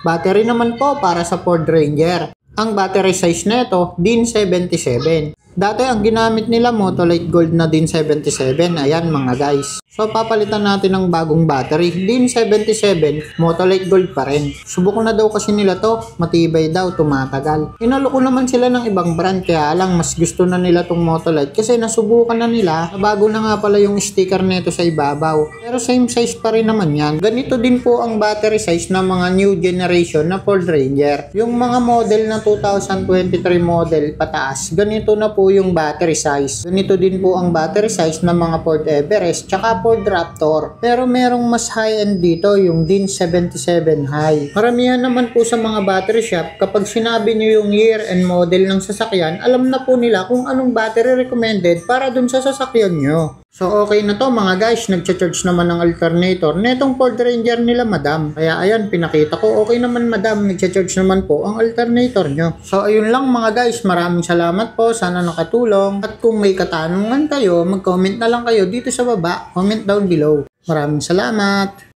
Battery naman po para sa Ford Ranger. Ang battery size nito, DIN 77. Dati ang ginamit nila Motolite Gold na DIN 77. Ayan mga guys. So papalitan natin ng bagong battery. DIN 77, Motolite Gold pa rin. Subukan na daw kasi nila to. Matibay daw, tumatagal. Inaloko naman sila ng ibang brand kaya lang mas gusto na nila tong Motolite kasi nasubukan na nila. Bago na nga pala yung sticker nito sa ibabaw. Pero same size pa rin naman yan. Ganito din po ang battery size ng mga new generation na Ford Ranger. Yung mga model na 2023 model pataas, ganito na po yung battery size. Ganito din po ang battery size ng mga Ford Everest tsaka Ford Raptor. Pero merong mas high-end dito, yung DIN 77 high. Maramihan naman po sa mga battery shop, kapag sinabi nyo yung year and model ng sasakyan, alam na po nila kung anong battery recommended para dun sa sasakyan nyo. So okay na to mga guys, nagcha-charge naman ng alternator netong Ford Ranger nila madam. Kaya ayan, pinakita ko, okay naman madam, nagcha-charge naman po ang alternator nyo. So ayun lang mga guys, maraming salamat po, sana nakatulong. At kung may katanungan kayo, mag-comment na lang kayo dito sa baba, comment down below. Maraming salamat!